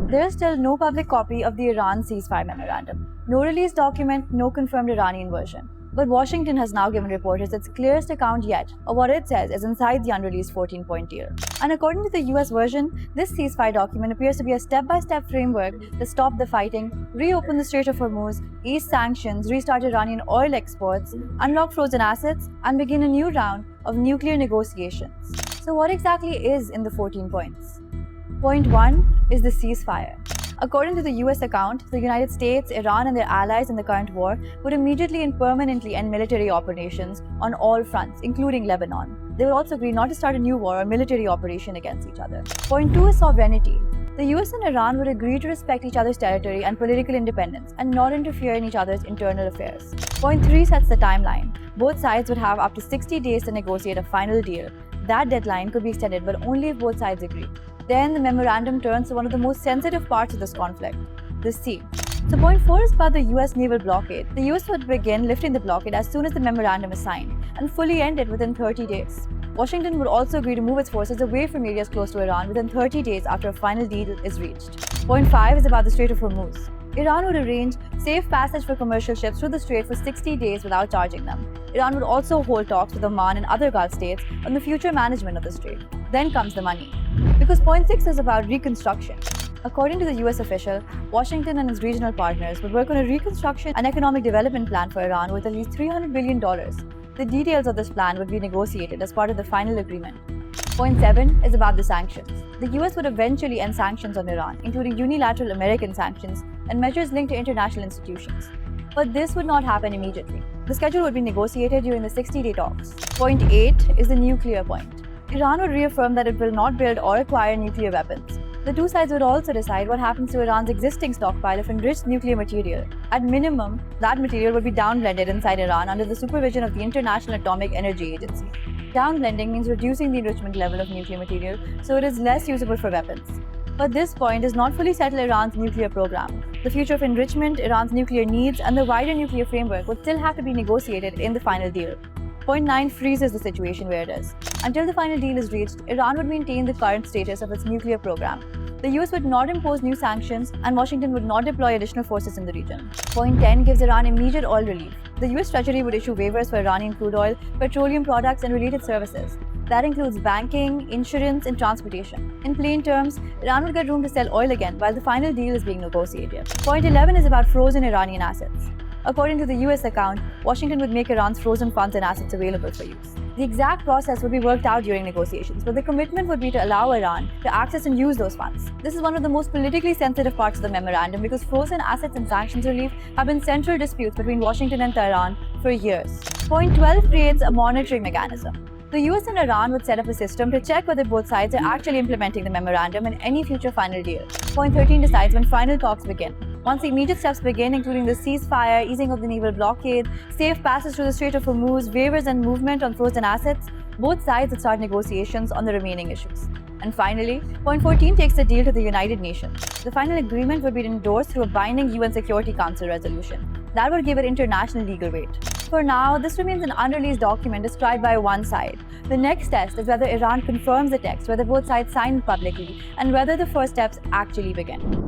There is still no public copy of the Iran ceasefire memorandum, no released document, no confirmed Iranian version. But Washington has now given reporters its clearest account yet of what it says is inside the unreleased 14-point deal. And according to the US version, this ceasefire document appears to be a step-by-step framework to stop the fighting, reopen the Strait of Hormuz, ease sanctions, restart Iranian oil exports, unlock frozen assets, and begin a new round of nuclear negotiations. So what exactly is in the 14 points? Point 1 is the ceasefire. According to the US account, the United States, Iran, and their allies in the current war would immediately and permanently end military operations on all fronts, including Lebanon. They would also agree not to start a new war or military operation against each other. Point 2 is sovereignty. The US and Iran would agree to respect each other's territory and political independence and not interfere in each other's internal affairs. Point 3 sets the timeline. Both sides would have up to 60 days to negotiate a final deal. That deadline could be extended, but only if both sides agree. Then the memorandum turns to one of the most sensitive parts of this conflict, the sea. So point 4 is about the US naval blockade. The US would begin lifting the blockade as soon as the memorandum is signed and fully end it within 30 days. Washington would also agree to move its forces away from areas close to Iran within 30 days after a final deal is reached. Point 5 is about the Strait of Hormuz. Iran would arrange safe passage for commercial ships through the strait for 60 days without charging them. Iran would also hold talks with Oman and other Gulf states on the future management of the strait. Then comes the money. Because point 6 is about reconstruction. According to the US official, Washington and its regional partners would work on a reconstruction and economic development plan for Iran worth at least $300 billion. The details of this plan would be negotiated as part of the final agreement. Point 7 is about the sanctions. The US would eventually end sanctions on Iran, including unilateral American sanctions and measures linked to international institutions. But this would not happen immediately. The schedule would be negotiated during the 60-day talks. Point 8 is the nuclear point. Iran would reaffirm that it will not build or acquire nuclear weapons. The two sides would also decide what happens to Iran's existing stockpile of enriched nuclear material. At minimum, that material would be downblended inside Iran under the supervision of the International Atomic Energy Agency. Downblending means reducing the enrichment level of nuclear material so it is less usable for weapons. But this point does not fully settle Iran's nuclear program. The future of enrichment, Iran's nuclear needs, and the wider nuclear framework would still have to be negotiated in the final deal. Point 9 freezes the situation where it is. Until the final deal is reached, Iran would maintain the current status of its nuclear program. The US would not impose new sanctions, and Washington would not deploy additional forces in the region. Point 10 gives Iran immediate oil relief. The US Treasury would issue waivers for Iranian crude oil, petroleum products, and related services. That includes banking, insurance, and transportation. In plain terms, Iran would get room to sell oil again while the final deal is being negotiated. Point 11 is about frozen Iranian assets. According to the US account, Washington would make Iran's frozen funds and assets available for use. The exact process would be worked out during negotiations, but the commitment would be to allow Iran to access and use those funds. This is one of the most politically sensitive parts of the memorandum because frozen assets and sanctions relief have been central disputes between Washington and Tehran for years. Point 12 creates a monitoring mechanism. The US and Iran would set up a system to check whether both sides are actually implementing the memorandum in any future final deal. Point 13 decides when final talks begin. Once the immediate steps begin, including the ceasefire, easing of the naval blockade, safe passage through the Strait of Hormuz, waivers and movement on frozen assets, both sides would start negotiations on the remaining issues. And finally, point 14 takes the deal to the United Nations. The final agreement would be endorsed through a binding UN Security Council resolution. That would give it international legal weight. For now, this remains an unreleased document described by one side. The next test is whether Iran confirms the text, whether both sides sign it publicly, and whether the first steps actually begin.